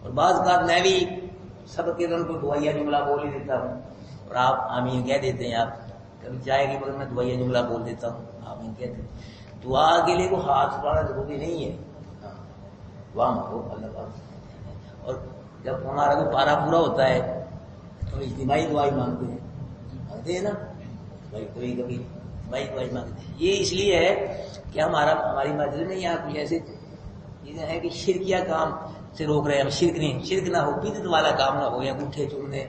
اور بعض بات میں بھی سب کے دن کو دعائیا جملہ بول ہی دیتا ہوں اور آپ آمین کہہ دیتے ہیں. آپ کبھی جائے گی مگر میں دعائیا جملہ بول دیتا ہوں، آمین کہتے ہیں. دعا کے لیے وہ ہاتھ اٹھانا ضروری نہیں ہے. دعا مانگو اللہ پاک. اور جب ہمارا کوئی پارا پورا ہوتا ہے تو اجتماعی دعائی مانگتے ہیں نا بھائی، کوئی کبھی اجتماعی دعائی مانگتے ہیں. یہ اس لیے ہے کہ ہماری مسجد میں یہاں کچھ ایسے چیزیں ہیں کہ شرکیہ کام سے روک رہے ہیں. شرک نہ ہو، بدعت والا کام نہ ہو، یا انگوٹھے چومنے،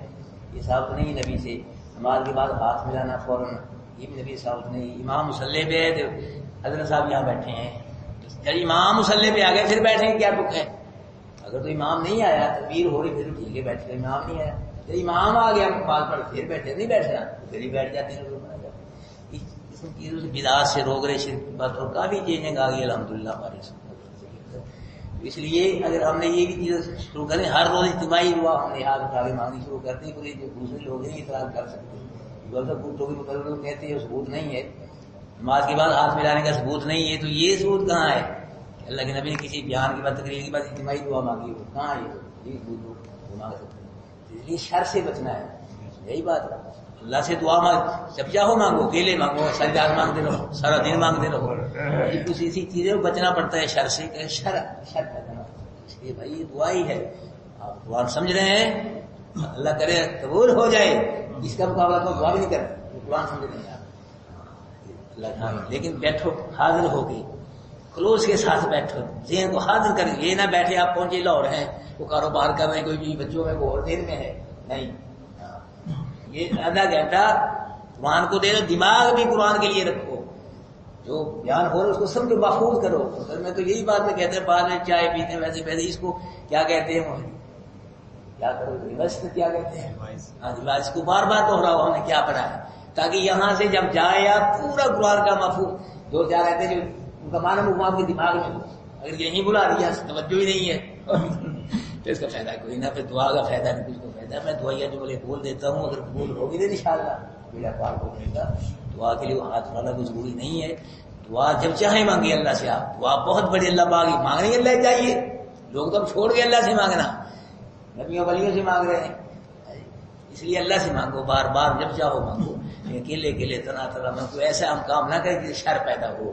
یہ ثابت نہیں نبی سے. نماز کے بعد ہاتھ ملانا فوراً، یہ بھی نبی ثابت نہیں. امام مصلی پہ ہے، حضرت صاحب یہاں بیٹھے ہیں، جب امام مصلی پہ آ گئے پھر بیٹھیں گے، کیا دکھ ہے؟ اگر تو امام نہیں آیا، تکبیر ہو رہی پھر ٹھیک ہے بیٹھ گئے. امام نہیں آیا، جب امام آ گیا بات پر پھر بیٹھے، نہیں بیٹھنا پھر ہی بیٹھ جاتے ہیں. اس چیزوں سے بدعات سے روک رہے. شرک بات اور کافی چیزیں آ گئی الحمدللہ ہمارے. اس لیے اگر ہم نے یہ بھی چیز شروع کریں ہر روز اجتماعی دعا ہم نے ہاتھ اٹھا کے مانگنی شروع کرتے ہیں، جو دوسرے لوگ ہیں اعتراض کر سکتے ہیں، لوگ کہتے ہیں ثبوت نہیں ہے، نماز کے بعد ہاتھ ملانے کا ثبوت نہیں ہے، تو یہ ثبوت کہاں ہے؟ اللہ کے نبی نے کسی بیان کے بعد تقریر کے بعد اجتماعی دعا مانگی ہو، کہاں ہے یہ ثبوت مانگ سکتے ہیں؟ اس لیے شر سے بچنا ہے، یہی بات ہے۔ اللہ سے دعا مانگ، جب چاہو مانگو، اکیلے مانگو، سجدات مانگتے رہو، سارا دن مانگتے رہو، کچھ اسی چیزیں بچنا پڑتا ہے شر سے، کہ شر کرنا، اس لیے بھائی یہ دعا ہی ہے، آپ قرآن سمجھ رہے ہیں، اللہ کرے قبول ہو جائے، اس کا مقابلہ تو دعا بھی نہیں کرتے، قرآن سمجھ رہے ہیں آپ اللہ تعالیٰ، لیکن بیٹھو حاضر ہو کے، خلوص کے ساتھ بیٹھو، ذہن کو حاضر کر، یہ نہ بیٹھے آپ پہنچے لاہور ہیں، وہ کاروبار کر رہے ہیں، کوئی بھی بچوں میں وہ اور دیر میں ہے، نہیں، یہ آدھا گھنٹہ قرآن کو دے دو، دماغ بھی قرآن کے لیے رکھو، جو بیان ہو رہا ہے اس کو سمجھو، محفوظ کرو۔ اصل میں تو یہی بات میں کہتے ہیں، بعد میں چائے پیتے ہیں ویسے ویسے، اس کو کیا کہتے ہیں، کیا کرو ریوائز کیا کہتے ہیں، ہاں ریوائز کو بار بار دوہراؤ، ہم نے کیا پڑھا ہے، تاکہ یہاں سے جب جائے آپ پورا قرآن کا محفوظ، جو کیا کہتے ہیں جو ان کا معنی مقام کے دماغ میں ہو، اگر یہیں بلا دیا توجہ ہی نہیں ہے تو اس کا فائدہ کوئی نہ، پھر دعا کا فائدہ نہیں، کچھ کو فائدہ، میں دعائیاں جو بولے بول دیتا ہوں، اگر قبول ہوگی تو انشاءاللہ میرا پاک ہو جائے گا۔ دعا کے لیے ہاتھ اٹھانا کوئی ضروری نہیں ہے، دعا جب چاہیں مانگی اللہ سے، آپ دعا بہت بڑی اللہ مانگی، مانگنی اللہ چاہیے، لوگ تو چھوڑ گئے اللہ سے مانگنا، نبیوں ولیوں سے مانگ رہے ہیں، اس لیے اللہ سے مانگو، بار بار جب چاہو مانگو، اکیلے اکیلے تنا تنا مانگو، ایسا ہم کام نہ کریں جس شر پیدا ہو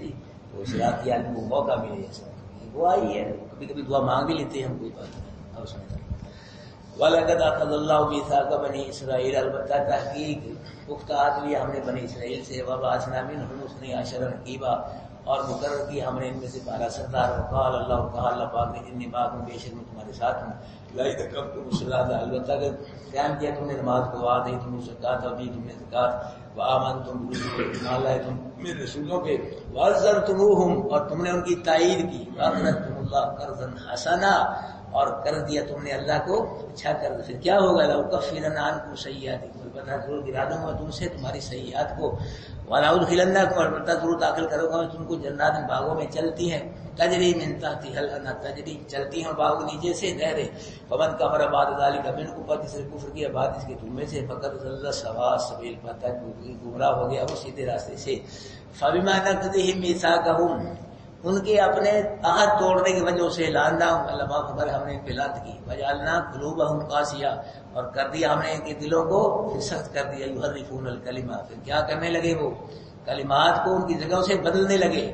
جی، تو شراعتی عالم کو موقع ملے، ایسا دعا ہی ہے، کبھی کبھی دعا مانگ بھی لیتے ہیں ہم، کوئی بات نہیں، اور سمجھتا وَلَقَدْ أَخَذَ اللَّهُ مِيثَاقَ بَنِي إِسْرَائِيلَ، البتہ تحقیق پختہ عہد لیا ہم نے بنی اسرائیل سے، وَبَعَثْنَا مِنْهُمُ اثْنَيْ عَشَرَ نَقِيبًا، اور مقرر کی ہم نے ان میں سے 12 سردار، وقال اللہ، کہا اللہ پاک نے، انی معکم، بے شک میں تمہارے ساتھ ہوں، لَئِنْ أَقَمْتُمُ الصَّلَاةَ، البتہ اگر قیام کیا تم نے نماز کو، وآتیتم الزکاۃ، اور دی تم نے زکات، وآمنتم برسلی، ایمان لائے تم میرے رسولوں پہ، وعزرتموہم، اور تم نے ان کی تائید کی، وأقرضتم اللہ قرضا حسنا، اور کر دیا تم نے اللہ کو اچھا کر دیا، پھر کیا ہوگا، لأکفرن عنکم سیئاتکم، البتہ ضرور گرا دوں گا تم سے تمہاری سیئات کو، ولأدخلنکم، البتہ ضرور داخل کروں گا تم کو جنات، باغوں میں چلتی ہیں، تجری من تحتها الانہار، تجری چلتی ہیں باغ نیچے سے نہریں، فمن کفر بعد ذلک منکم، پر جس نے کفر کیا بعد اس کے تم میں سے، فقد ضل سواء السبیل، پتہ گمراہ ہو گیا وہ سیدھے راستے سے، فبما نقضهم میثاقهم، ان کے اپنے عہد توڑنے کی وجہ سے، لعناہم، اللہ خبر ہم نے ان پہ لعنت کی، وجعلنا قلوبہم قاسیہ، اور کر دیا ہم نے ان کے دلوں کو سخت کر دیا، یحرفون الکلمہ، پھر کیا کرنے لگے وہ کلمات کو ان کی جگہوں سے بدلنے لگے،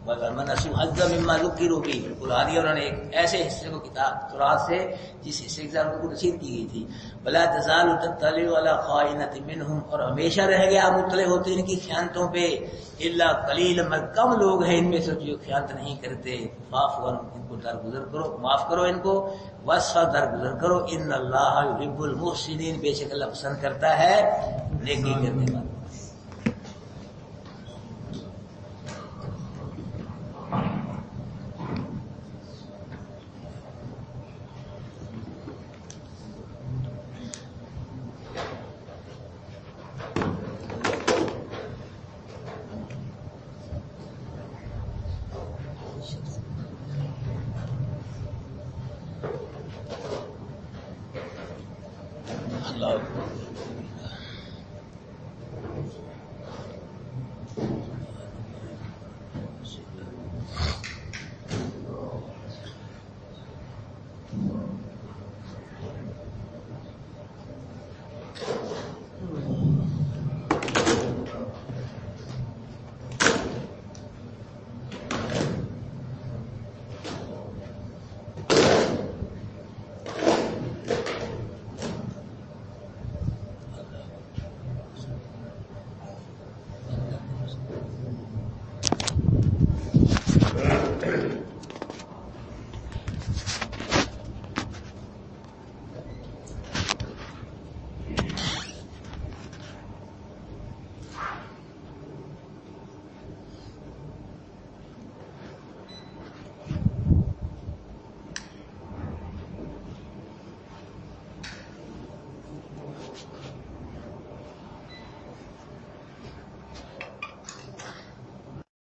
وَنَسُوا حَظًّا مِمَّا ذُكِّرُوا بِهِ، بلا دیا انہوں نے ایک ایسے حصے کو کتاب تورات سے جس حصے کے ساتھ ان کو نصیحت کی گئی تھی، وَلَا تَزَالُ تَطَّلِعُ عَلَىٰ خَائِنَةٍ مِّنْهُمْ، اور ہمیشہ رہ گیا مطلع ہوتے ان کی خیانتوں پہ، الا قلیل، مگر کم لوگ ہیں ان میں سے جو خیانت نہیں کرتے، فاعف عنہم، ان کو درگزر کرو، معاف کرو ان کو، واصفح، درگزر کرو، ان اللہ یحب المحسنین، بے شک اللہ پسند کرتا ہے نیکی کرنے والے۔ اللہ